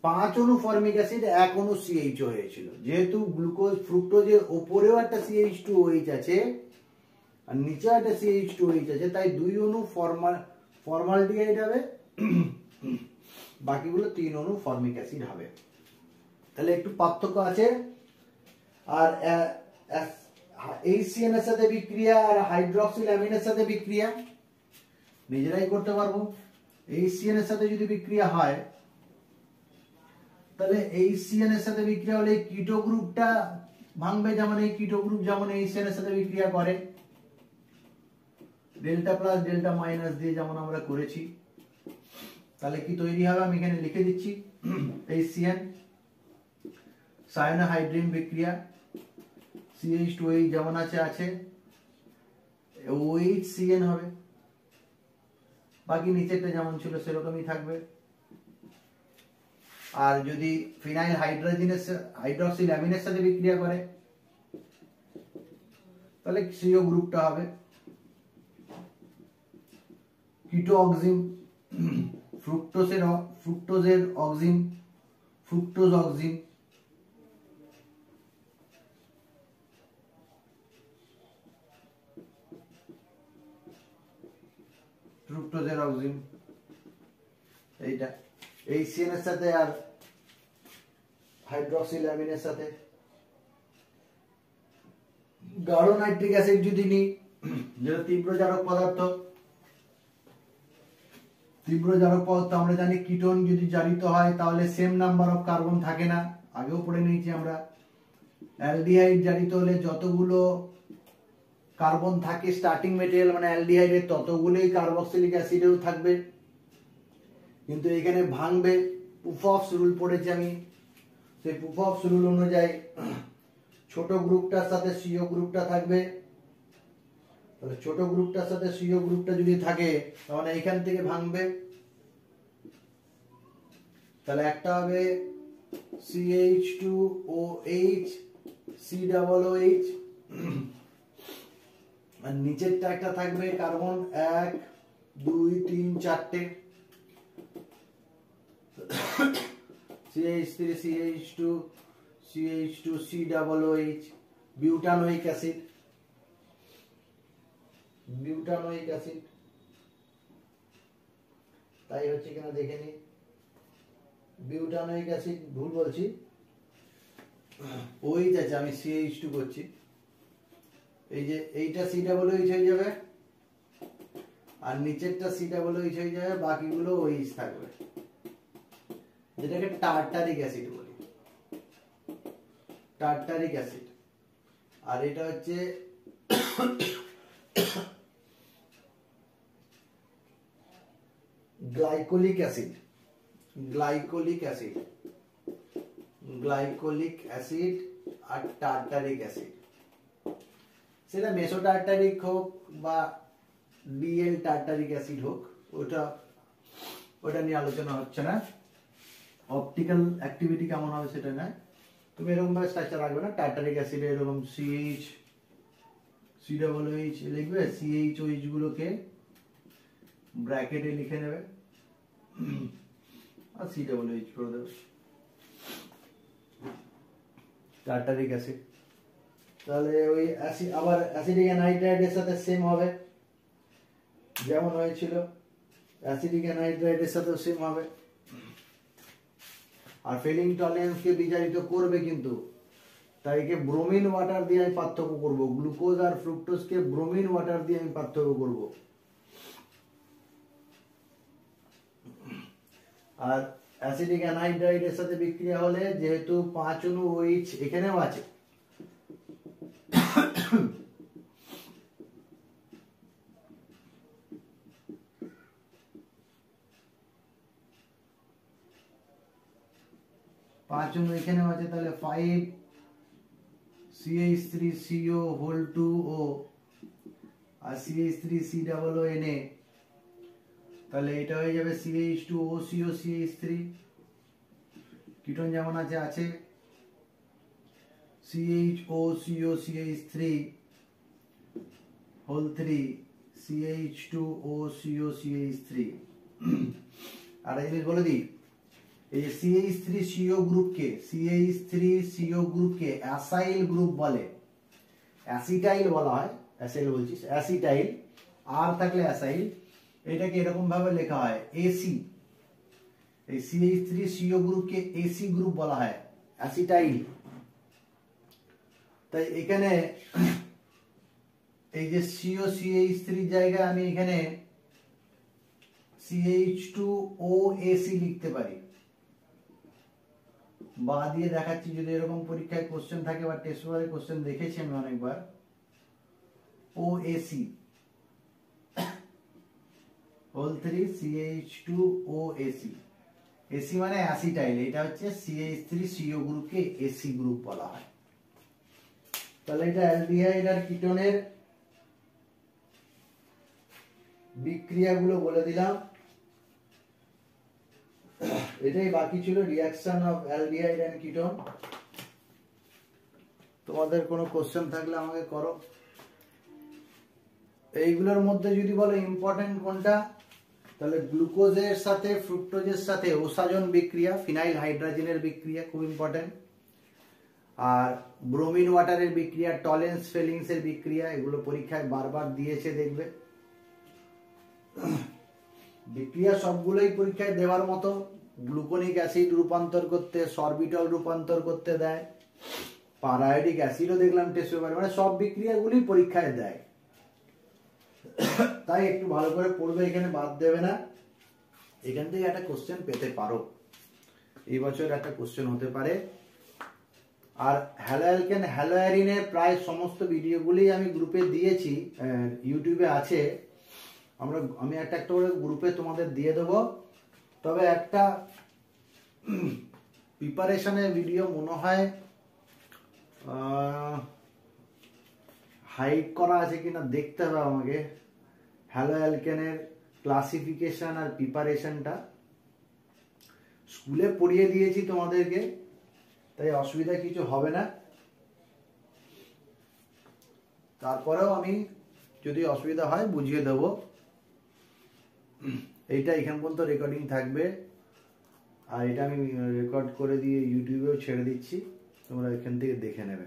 5 অণু ফর্মিক অ্যাসিড, 1 অণু CHO হয়েছিল। যেহেতু গ্লুকোজ ফ্রুক্টোজের উপরেও একটা CH2OH আছে আর নিচে একটা CH2OH আছে, তাই 2 অণু ফর্মালডিহাইড হবে, বাকিগুলো 3 অণু ফর্মিক অ্যাসিড হবে। তাহলে একটু পার্থক্য আছে। আর HCN এর সাথে বিক্রিয়া আর হাইড্রক্সিল অ্যামিনের সাথে বিক্রিয়া নিজেরাই করতে পারবো। HCN এর সাথে যদি বিক্রিয়া হয়, তাহলে HCN এর সাথে বিক্রিয়া হলে কিটো গ্রুপটা ভাঙবে, যেমন এই কিটো গ্রুপ যেমন HCN এর সাথে বিক্রিয়া করে, ডেল্টা প্লাস ডেল্টা মাইনাস দিয়ে যেমন আমরা করেছি। তাহলে কি তৈরি হবে আমি এখানে লিখে দিচ্ছি, HCN সায়ানোহাইড্রিন বিক্রিয়া, CH2OH যেমন আছে OH CN হবে, বাকি নিচেরটা যেমন ছিল সেরকমই থাকবে। আর যদি ফিনাইল হাইড্রক্সিল অ্যামিনের সাথে বিক্রিয়া করে তাহলে CO গ্রুপটা হবে। কিটো অক্সিম, ফ্রুক্টোজের অক্সিম, ফ্রুক্টোজ অক্সিম, ফ্রুক্টোজের অক্সিম এইটা এই CN এর সাথে আর হাইড্রক্সিল অ্যামিনের সাথে। গাঢ় নাইট্রিক অ্যাসিড যদি নিই, যেটা তীব্র জারক পদার্থ, আমরা জানি কিটোন যদি জারিত হয় তাহলে সেম নাম্বার অফ কার্বন থাকে না, আগেও পড়ে নিয়েছি আমরা। অ্যালডিহাইড জারিত হলে যতগুলো কার্বন থাকে স্টার্টিং মেটেরিয়াল মানে অ্যালডিহাইডের ততগুলোই কার্বক্সিলিক অ্যাসিডেও থাকবে, কিন্তু এখানে ভাঙবে। পুফফস রুল পড়েছি আমি, সেই পুফফস রুল অনুযায়ী ছোট গ্রুপটার সাথে CO গ্রুপটা থাকবে। তাহলে ছোট গ্রুপটার সাথে CO গ্রুপটা যদি থাকে তাহলে এখান থেকে ভাঙবে, তাহলে একটা হবে CH2OH COOH, আর নিচেরটা একটা থাকবে carbon 1 2 3 4টে CH3 CH2 CH2 COOH, butanoic acid, তাই হচ্ছে কিনা দেখে নি। বিউটানোইক অ্যাসিড ভুল বলছি, OH আছে, আমি CH2 করছি। এই যে এইটা COOH হয়ে যাবে আর নিচেরটা COOH হয়ে যাবে, বাকিগুলো OH থাকবে, যেটাকে টার্টারিক অ্যাসিড বলি, টার্টারিক অ্যাসিড। আর এটা হচ্ছে গ্লাইকোলিক অ্যাসিড, আর টার্টারিক অ্যাসিড। সেটা মেসোটার্টারিক হোক বা ডিএল টার্টারিক অ্যাসিড হোক, ওটা নিয়ে আলোচনা হচ্ছে না। অপটিক্যাল অ্যাক্টিভিটি কেমন হবে সেটা নয়, তুমি এরকম ভাবে স্ট্রাকচার রাখবে না। টার্টারিক অ্যাসিডে এরকম CH COOH লিখবে, CHOH গুলোকে ব্র্যাকেটে লিখে নেবে আর COOH করে দেবে, টার্টারিক অ্যাসিড। তাহলে ওই অ্যাসিড আবার অ্যাসিডিক অ্যানহাইড্রাইডের সাথে সেম হবে, যেমন হয়েছিল অ্যাসিডিক অ্যানহাইড্রাইডের সাথেও সেম হবে। আর ফেলিং টলারেন্সকে বিজারিত করবে, কিন্তু তাই একে ব্রোমিন ওয়াটার দিয়ে আমি পার্থক্য করব, গ্লুকোজ আর ফ্রুক্টোজকে ব্রোমিন ওয়াটার দিয়ে আমি পার্থক্য করব। আর অ্যাসিডিক অ্যানহাইড্রাইডের সাথে বিক্রিয়া হলে যেহেতু 5 অণু OH এখানেও আছে, এখানেও আছে, তাহলে 5 CH3CO whole 2O আর CH3COONA, তাহলে এটা হয়ে যাবে CH2OCO CH3। কিটোন যেমন আছে CHOCO CH3 whole 3 CH2OCO CH3। আর এই জিনিস বলে দিই, এই যে CH3CO গ্রুপকে অ্যাসাইল গ্রুপ বলে, অ্যাসিটাইল বলা হয়, অ্যাসাইল বলছি, অ্যাসিটাইল, আর থাকলে অ্যাসাইল। এটাকে এরকম ভাবে লেখা হয় AC, এই CH3CO গ্রুপকে AC গ্রুপ বলা হয়, অ্যাসিটাইল। তাই এখানে এই যে COCH3 জায়গায় আমি এখানে CH2OAC লিখতে পারি, বা দিয়ে দেখাচ্ছি যদি এরকম পরীক্ষায় কোশ্চেন থাকে বা টেস্ট পেপারে কোশ্চেন দেখেছি আমি অনেকবার। OAC whole 3 CH2OAC, এসি মানে অ্যাসিটাইল, এটা হচ্ছে CH3CO গ্রুপকে এসি গ্রুপ বলা হয়। তাহলে এটা অ্যালডিহাইড আর কিটোনের বিক্রিয়াগুলো বলে দিলাম। এটাই বাকি ছিল, reaction of aldehyde and ketone. তোমাদের কোনো কোশ্চেন থাকলে আমাকে করো। এইগুলোর মধ্যে যদি বলো ইম্পর্টেন্ট কোনটা, তাহলে গ্লুকোজের সাথে ফ্রুক্টোজের সাথে ওসাজন বিক্রিয়া, ফিনাইল হাইড্রোজেনের বিক্রিয়া খুব ইম্পর্টেন্ট। আর ব্রোমিন ওয়াটারের বিক্রিয়া, টলেন্স ফেলিংস এর বিক্রিয়া, এগুলো পরীক্ষায় বারবার দিয়েছে দেখবে। বিক্রিয়া সবগুলোই পরীক্ষায় দেওয়ার মতো। গ্লুকোনিক অ্যাসিড রূপান্তর করতে, সরবিটল রূপান্তর করতে দেয়, পারায়োডিক অ্যাসিডও দেখলাম টেস্ট পেপারে, মানে সব বিক্রিয়াগুলি পরীক্ষায় দেয়। তাই একটু ভালো করে পড়বে, এখানে বাদ দেবে না। এখান থেকে একটা কোশ্চেন পেতে পারো, এই বছর একটা কোশ্চেন হতে পারে। আর হ্যালোঅ্যালকেন হ্যালোঅ্যারিনের প্রায় সমস্ত ভিডিওগুলি আমি গ্রুপে দিয়েছি, ইউটিউবে আছে। আমি একটা একটা করে গ্রুপে তোমাদের দিয়ে দেবো। তবে একটা প্রিপারেশনের ভিডিও মনে হয় হাইড করা আছে কিনা দেখতে হবে আমাকে। হ্যালোঅ্যালকেনের ক্লাসিফিকেশন আর প্রিপারেশনটা স্কুলে পড়িয়ে দিয়েছি তোমাদেরকে, তাই অসুবিধা কিছু হবে না। তারপরেও আমি যদি অসুবিধা হয় বুঝিয়ে দেব। এইটা এখান পর্যন্ত রেকর্ডিং থাকবে, আর এটা আমি রেকর্ড করে দিয়ে ইউটিউবেও ছেড়ে দিচ্ছি, তোমরা এখান থেকে দেখে নেবে।